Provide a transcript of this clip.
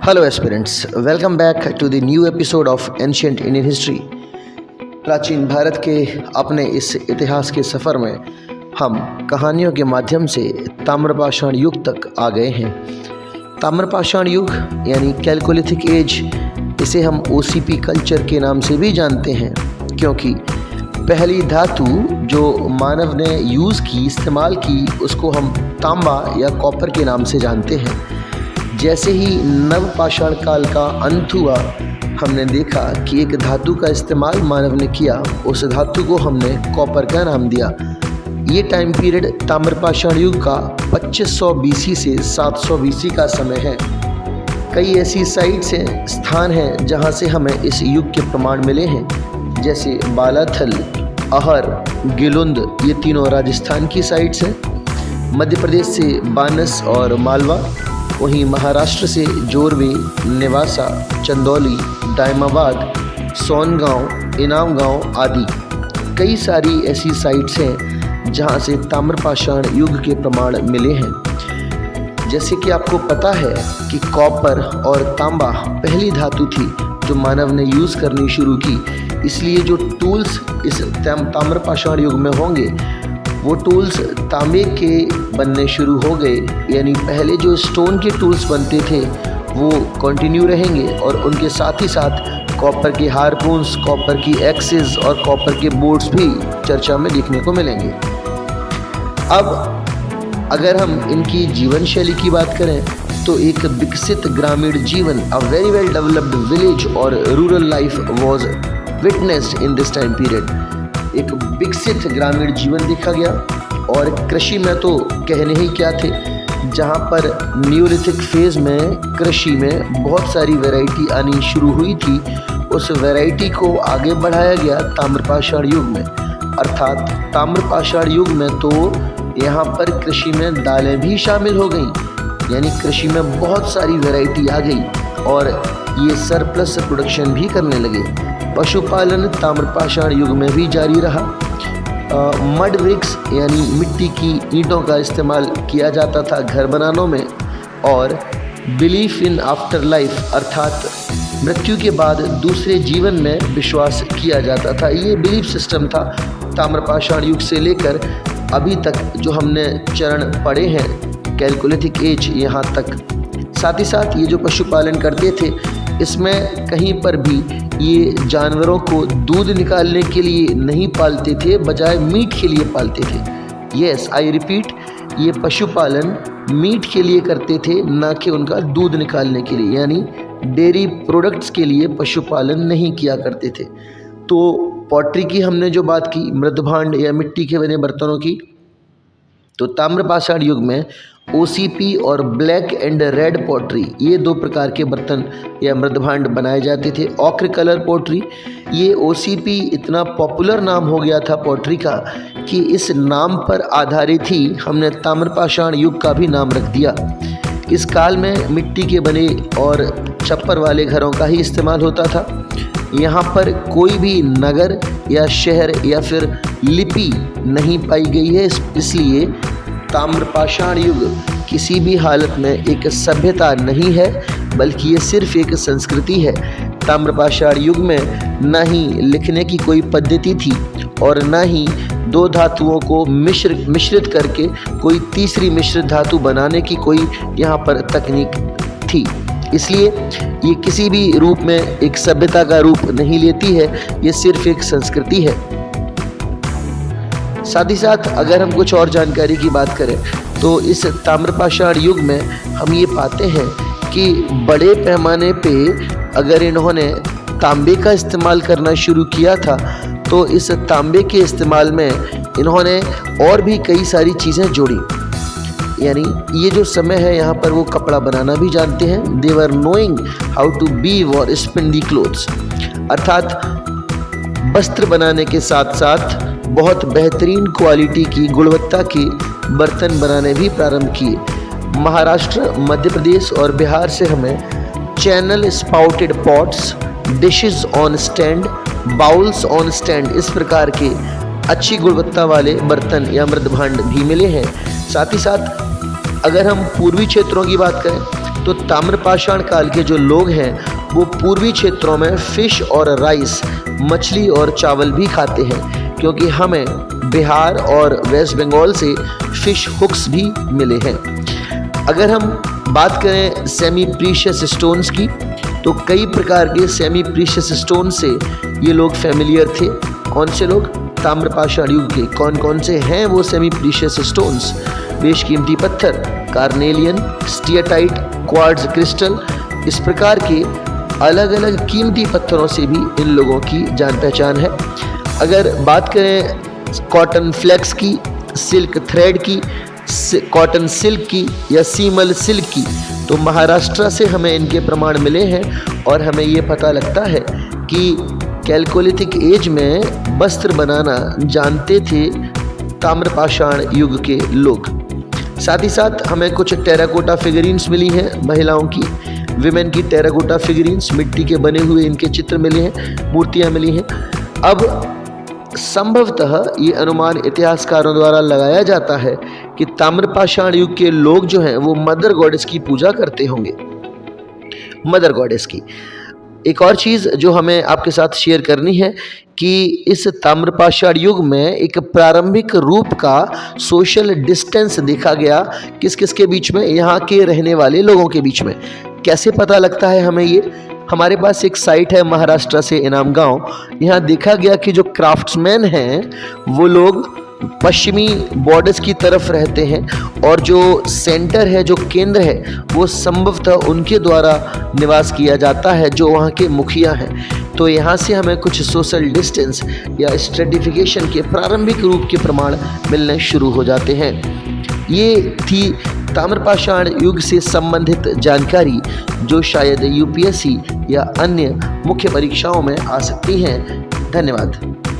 Hello aspirants, welcome back to the new episode of Ancient Indian History। प्राचीन भारत के अपने इस इतिहास के सफ़र में हम कहानियों के माध्यम से ताम्रपाषाण युग तक आ गए हैं। ताम्रपाषाण युग यानी कैलकोलिथिक एज, इसे हम OCP कल्चर के नाम से भी जानते हैं, क्योंकि पहली धातु जो मानव ने यूज़ की, इस्तेमाल की, उसको हम तांबा या कॉपर के नाम से जानते हैं। जैसे ही नवपाषाण काल का अंत हुआ, हमने देखा कि एक धातु का इस्तेमाल मानव ने किया, उस धातु को हमने कॉपर का नाम दिया। ये टाइम पीरियड ताम्रपाषाण युग का 2500 BC से 700 BC का समय है। कई ऐसी साइट्स हैं, स्थान हैं, जहाँ से हमें इस युग के प्रमाण मिले हैं, जैसे बालाथल, अहर, गिलुंद, ये तीनों राजस्थान की साइट्स हैं। मध्य प्रदेश से बानस और मालवा, वहीं महाराष्ट्र से जोरवे, नेवासा, चंदौली, दायमाबाद, सोनगांव, इनाम गांव आदि कई सारी ऐसी साइट्स हैं जहां से ताम्रपाषाण युग के प्रमाण मिले हैं। जैसे कि आपको पता है कि कॉपर और तांबा पहली धातु थी जो मानव ने यूज़ करनी शुरू की, इसलिए जो टूल्स इस ताम्रपाषाण युग में होंगे वो टूल्स तांबे के बनने शुरू हो गए। यानी पहले जो स्टोन के टूल्स बनते थे वो कंटिन्यू रहेंगे और उनके साथ ही साथ कॉपर के हारपून्स, कॉपर की एक्सेस और कॉपर के बोर्ड्स भी चर्चा में देखने को मिलेंगे। अब अगर हम इनकी जीवन शैली की बात करें तो एक विकसित ग्रामीण जीवन, a very well developed village और rural life was witnessed in this time period. एक विकसित ग्रामीण जीवन देखा गया और कृषि में तो कहने ही क्या थे, जहाँ पर न्यूलिथिक फेज़ में कृषि में बहुत सारी वैरायटी आनी शुरू हुई थी, उस वैरायटी को आगे बढ़ाया गया ताम्रपाषाण युग में। अर्थात ताम्रपाषाण युग में तो यहाँ पर कृषि में दालें भी शामिल हो गई, यानी कृषि में बहुत सारी वैरायटी आ गई और ये सरप्लस प्रोडक्शन भी करने लगे। पशुपालन ताम्रपाषाण युग में भी जारी रहा। मड ब्रिक्स यानी मिट्टी की ईंटों का इस्तेमाल किया जाता था घर बनाने में, और बिलीफ इन आफ्टर लाइफ अर्थात मृत्यु के बाद दूसरे जीवन में विश्वास किया जाता था। ये बिलीफ सिस्टम था ताम्रपाषाण युग से लेकर अभी तक जो हमने चरण पढ़े हैं कैलकोलिथिक एज यहाँ तक। साथ ही साथ ये जो पशुपालन करते थे, इसमें कहीं पर भी ये जानवरों को दूध निकालने के लिए नहीं पालते थे, बजाय मीट के लिए पालते थे। यस, आई रिपीट, ये पशुपालन मीट के लिए करते थे, ना कि उनका दूध निकालने के लिए, यानी डेयरी प्रोडक्ट्स के लिए पशुपालन नहीं किया करते थे। तो पॉटरी की हमने जो बात की, मृदभांड या मिट्टी के बने बर्तनों की, तो ताम्रपाषाण युग में OCP और ब्लैक एंड रेड पॉटरी, ये दो प्रकार के बर्तन या मृदभांड बनाए जाते थे। ऑक्र कलर पॉटरी, ये OCP इतना पॉपुलर नाम हो गया था पॉटरी का कि इस नाम पर आधारित ही हमने ताम्रपाषाण युग का भी नाम रख दिया। इस काल में मिट्टी के बने और छप्पर वाले घरों का ही इस्तेमाल होता था। यहाँ पर कोई भी नगर या शहर या फिर लिपि नहीं पाई गई है, इसलिए ताम्रपाषाण युग किसी भी हालत में एक सभ्यता नहीं है, बल्कि ये सिर्फ एक संस्कृति है। ताम्रपाषाण युग में न ही लिखने की कोई पद्धति थी और न ही दो धातुओं को मिश्रित करके कोई तीसरी मिश्रित धातु बनाने की कोई यहाँ पर तकनीक थी। इसलिए ये किसी भी रूप में एक सभ्यता का रूप नहीं लेती है, ये सिर्फ एक संस्कृति है। साथ ही साथ अगर हम कुछ और जानकारी की बात करें तो इस ताम्रपाषाण युग में हम ये पाते हैं कि बड़े पैमाने पे अगर इन्होंने तांबे का इस्तेमाल करना शुरू किया था, तो इस तांबे के इस्तेमाल में इन्होंने और भी कई सारी चीज़ें जोड़ी। यानी ये जो समय है यहाँ पर वो कपड़ा बनाना भी जानते हैं। दे वर नोइंग हाउ टू वीव और स्पिन दी क्लोथ्स, अर्थात वस्त्र बनाने के साथ साथ बहुत बेहतरीन क्वालिटी की, गुणवत्ता के बर्तन बनाने भी प्रारंभ किए। महाराष्ट्र, मध्य प्रदेश और बिहार से हमें channel spouted pots, dishes on stand, bowls on stand, इस प्रकार के अच्छी गुणवत्ता वाले बर्तन या मृदभांड भी मिले हैं। साथ ही साथ अगर हम पूर्वी क्षेत्रों की बात करें तो ताम्रपाषाण काल के जो लोग हैं वो पूर्वी क्षेत्रों में फिश और राइस, मछली और चावल भी खाते हैं, क्योंकि हमें बिहार और वेस्ट बंगाल से फिश हुक्स भी मिले हैं। अगर हम बात करें सेमी प्रीशियस स्टोन्स की, तो कई प्रकार के सेमी प्रीशियस स्टोन से ये लोग फेमिलियर थे। कौन से लोग? ताम्रपाषाण युग के। कौन कौन से हैं वो सेमी प्रीशियस स्टोन्स? बेशकीमती पत्थर, कार्नेलियन, स्टीएटाइट, क्वार्ट्ज क्रिस्टल, इस प्रकार के अलग अलग कीमती पत्थरों से भी इन लोगों की जान पहचान है। अगर बात करें कॉटन फ्लेक्स की, सिल्क थ्रेड की, कॉटन सिल्क की या सीमल सिल्क की, तो महाराष्ट्र से हमें इनके प्रमाण मिले हैं और हमें ये पता लगता है कि कैलकोलिथिक एज में वस्त्र बनाना जानते थे ताम्रपाषाण युग के लोग। साथ ही साथ हमें कुछ टेराकोटा फिगरीन्स मिली हैं महिलाओं की, विमेन की टेराकोटा फिगरीन्स, मिट्टी के बने हुए इनके चित्र मिले हैं, मूर्तियां मिली हैं। अब संभवतः ये अनुमान इतिहासकारों द्वारा लगाया जाता है कि ताम्रपाषाण युग के लोग जो हैं वो मदर गॉडेस की पूजा करते होंगे, मदर गॉडेस की। एक और चीज़ जो हमें आपके साथ शेयर करनी है कि इस ताम्रपाषाण युग में एक प्रारंभिक रूप का सोशल डिस्टेंस देखा गया किस किस के बीच में? यहाँ के रहने वाले लोगों के बीच में। कैसे पता लगता है हमें ये? हमारे पास एक साइट है महाराष्ट्र से इनाम गांव। यहाँ देखा गया कि जो क्राफ्ट्समैन हैं वो लोग पश्चिमी बॉर्डर्स की तरफ रहते हैं और जो सेंटर है, जो केंद्र है, वो संभवतः उनके द्वारा निवास किया जाता है, जो वहाँ के मुखिया हैं। तो यहाँ से हमें कुछ सोशल डिस्टेंस या स्ट्रेटिफिकेशन के प्रारंभिक रूप के प्रमाण मिलने शुरू हो जाते हैं। ये थी ताम्रपाषाण युग से संबंधित जानकारी जो शायद यूपीएससी या अन्य मुख्य परीक्षाओं में आ सकती हैं। धन्यवाद।